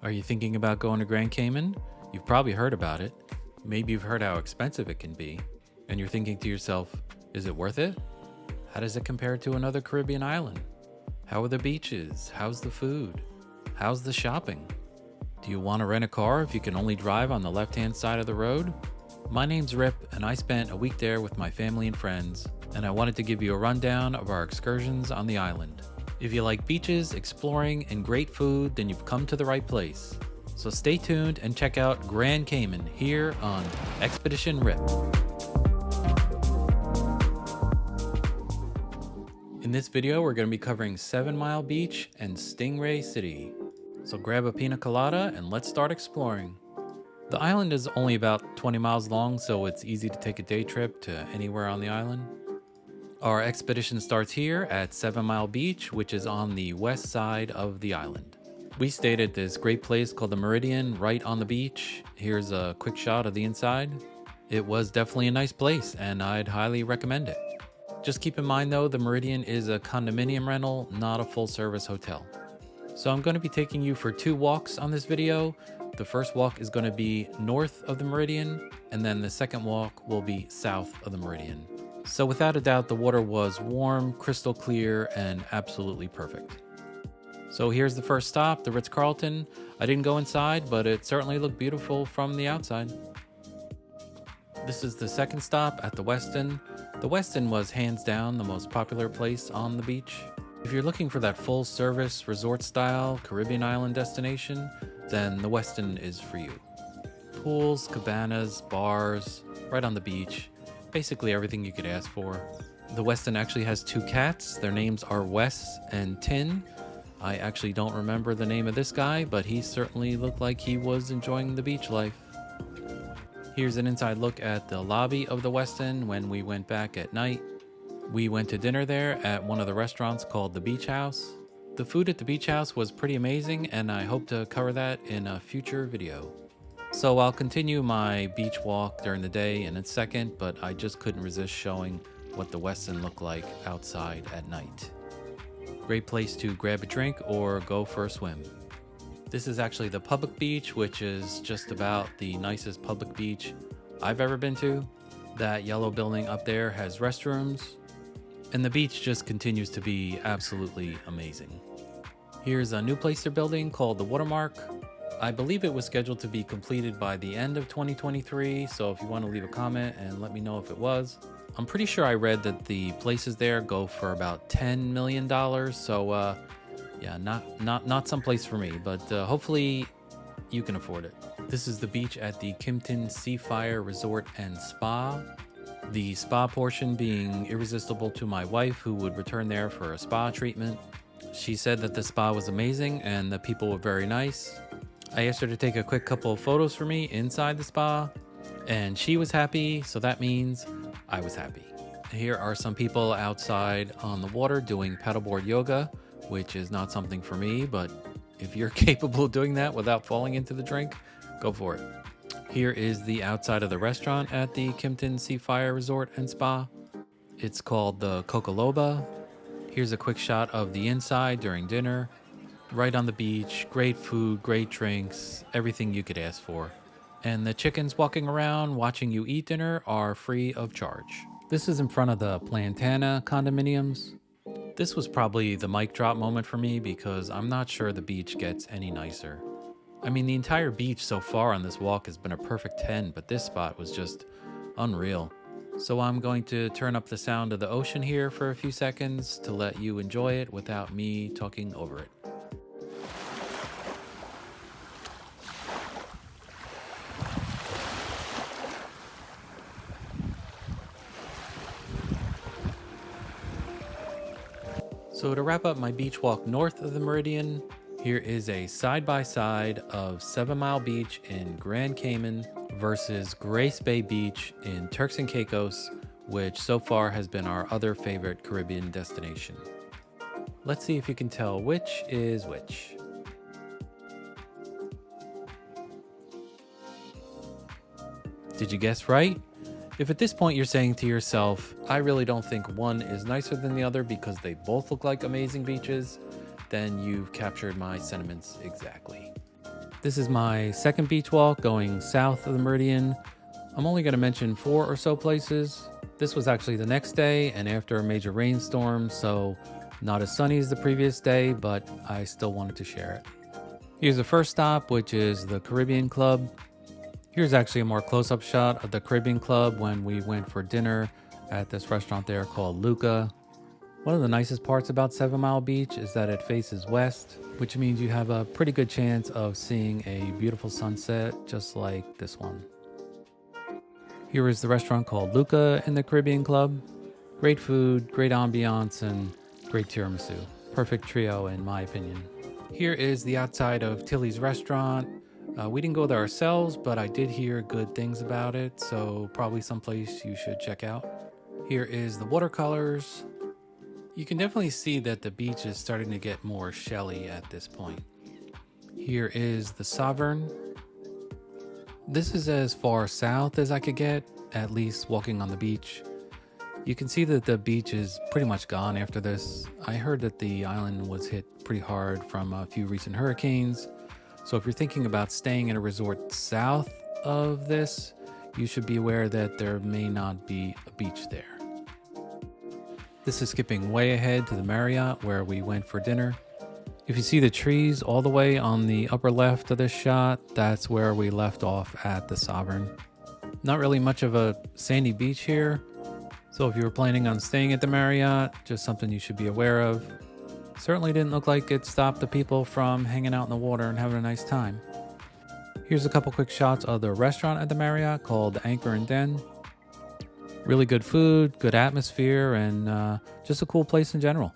Are you thinking about going to Grand Cayman? You've probably heard about it. Maybe you've heard how expensive it can be. And you're thinking to yourself, is it worth it? How does it compare to another Caribbean island? How are the beaches? How's the food? How's the shopping? Do you want to rent a car if you can only drive on the left-hand side of the road? My name's Rip, and I spent a week there with my family and friends, and I wanted to give you a rundown of our excursions on the island. If you like beaches, exploring, and great food, then you've come to the right place. So stay tuned and check out Grand Cayman here on Expedition Rip. In this video, we're going to be covering 7 Mile Beach and Stingray City. So grab a pina colada and let's start exploring. The island is only about 20 miles long, so it's easy to take a day trip to anywhere on the island. Our expedition starts here at 7 Mile Beach, which is on the west side of the island. We stayed at this great place called the Meridian right on the beach. Here's a quick shot of the inside. It was definitely a nice place and I'd highly recommend it. Just keep in mind though, the Meridian is a condominium rental, not a full service hotel. So I'm going to be taking you for 2 walks on this video. The first walk is going to be north of the Meridian, and then the second walk will be south of the Meridian. So without a doubt, the water was warm, crystal clear, and absolutely perfect. So here's the first stop, the Ritz-Carlton. I didn't go inside, but it certainly looked beautiful from the outside. This is the second stop at the Westin. The Westin was hands down the most popular place on the beach. If you're looking for that full service resort style Caribbean island destination, then the Westin is for you. Pools, cabanas, bars, right on the beach. Basically everything you could ask for. The Westin actually has 2 cats. Their names are Wes and Tin. I actually don't remember the name of this guy, but he certainly looked like he was enjoying the beach life. Here's an inside look at the lobby of the Westin when we went back at night. We went to dinner there at one of the restaurants called the Beach House. The food at the Beach House was pretty amazing, and I hope to cover that in a future video. So I'll continue my beach walk during the day in a second, but I just couldn't resist showing what the Westin looked like outside at night. Great place to grab a drink or go for a swim. This is actually the public beach, which is just about the nicest public beach I've ever been to. That yellow building up there has restrooms, and the beach just continues to be absolutely amazing. Here's a new place they're building called the Watermark. I believe it was scheduled to be completed by the end of 2023, so if you want to leave a comment and let me know if it was. I'm pretty sure I read that the places there go for about $10 million, so yeah, not some place for me, but hopefully you can afford it. This is the beach at the Kimpton Seafire Resort and Spa. The spa portion being irresistible to my wife, who would return there for a spa treatment. She said that the spa was amazing and the people were very nice. I asked her to take a quick couple of photos for me inside the spa, and she was happy, so that means I was happy. Here are some people outside on the water doing paddleboard yoga, which is not something for me, but if you're capable of doing that without falling into the drink, go for it. Here is the outside of the restaurant at the Kimpton Seafire Resort and Spa. It's called the Cocoloba. Here's a quick shot of the inside during dinner. Right on the beach, great food, great drinks, everything you could ask for. And the chickens walking around watching you eat dinner are free of charge. This is in front of the Plantana condominiums. This was probably the mic drop moment for me because I'm not sure the beach gets any nicer. I mean, the entire beach so far on this walk has been a perfect 10, but this spot was just unreal. So I'm going to turn up the sound of the ocean here for a few seconds to let you enjoy it without me talking over it. So to wrap up my beach walk north of the Meridian, here is a side-by-side of 7 Mile Beach in Grand Cayman versus Grace Bay Beach in Turks and Caicos, which so far has been our other favorite Caribbean destination. Let's see if you can tell which is which. Did you guess right? If at this point you're saying to yourself, I really don't think one is nicer than the other because they both look like amazing beaches, then you've captured my sentiments exactly. This is my second beach walk going south of the Meridian. I'm only going to mention 4 or so places. This was actually the next day and after a major rainstorm, so not as sunny as the previous day, but I still wanted to share it. Here's the first stop, which is the Caribbean Club. Here's actually a more close-up shot of the Caribbean Club when we went for dinner at this restaurant there called Luca. One of the nicest parts about 7 Mile Beach is that it faces west, which means you have a pretty good chance of seeing a beautiful sunset just like this one. Here is the restaurant called Luca in the Caribbean Club. Great food, great ambiance, and great tiramisu. Perfect trio in my opinion. Here is the outside of Tilly's restaurant. We didn't go there ourselves, but I did hear good things about it, so probably someplace you should check out. Here is the watercolors. You can definitely see that the beach is starting to get more shelly at this point. Here is the Sovereign. This is as far south as I could get, at least walking on the beach. You can see that the beach is pretty much gone after this. I heard that the island was hit pretty hard from a few recent hurricanes. So if you're thinking about staying in a resort south of this, you should be aware that there may not be a beach there. This is skipping way ahead to the Marriott where we went for dinner. If you see the trees all the way on the upper left of this shot, that's where we left off at the Sovereign. Not really much of a sandy beach here, so if you were planning on staying at the Marriott, just something you should be aware of. Certainly didn't look like it stopped the people from hanging out in the water and having a nice time. Here's a couple quick shots of the restaurant at the Marriott called Anchor and Den. Really good food, good atmosphere, and just a cool place in general.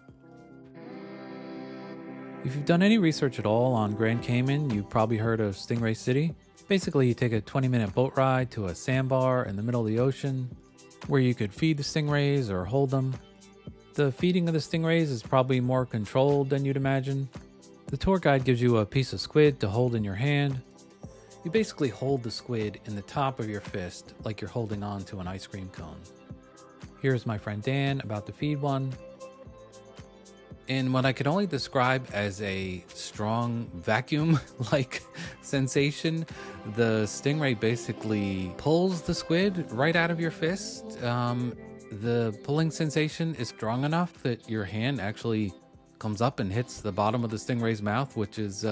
If you've done any research at all on Grand Cayman, you've probably heard of Stingray City. Basically, you take a 20-minute boat ride to a sandbar in the middle of the ocean where you could feed the stingrays or hold them. The feeding of the stingrays is probably more controlled than you'd imagine. The tour guide gives you a piece of squid to hold in your hand. You basically hold the squid in the top of your fist like you're holding on to an ice cream cone. Here's my friend Dan about to feed one. In what I could only describe as a strong vacuum-like sensation, the stingray basically pulls the squid right out of your fist. The pulling sensation is strong enough that your hand actually comes up and hits the bottom of the stingray's mouth, which is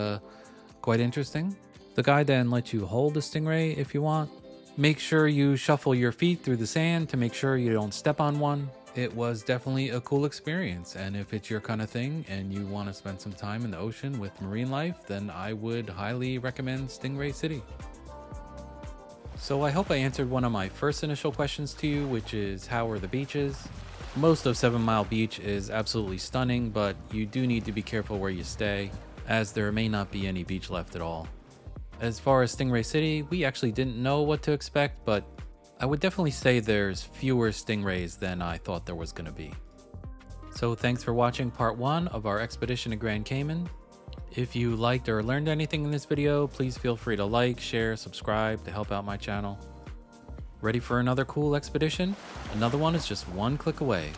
quite interesting. The guide then lets you hold the stingray if you want. Make sure you shuffle your feet through the sand to make sure you don't step on one. It was definitely a cool experience, and if it's your kind of thing and you want to spend some time in the ocean with marine life, then I would highly recommend Stingray City. So I hope I answered one of my first initial questions to you, which is how are the beaches? Most of 7 Mile Beach is absolutely stunning, but you do need to be careful where you stay, as there may not be any beach left at all. As far as Stingray City, we actually didn't know what to expect, but I would definitely say there's fewer stingrays than I thought there was going to be. So thanks for watching part 1 of our expedition to Grand Cayman. If you liked or learned anything in this video, please feel free to like, share, subscribe to help out my channel. Ready for another cool expedition? Another one is just one click away.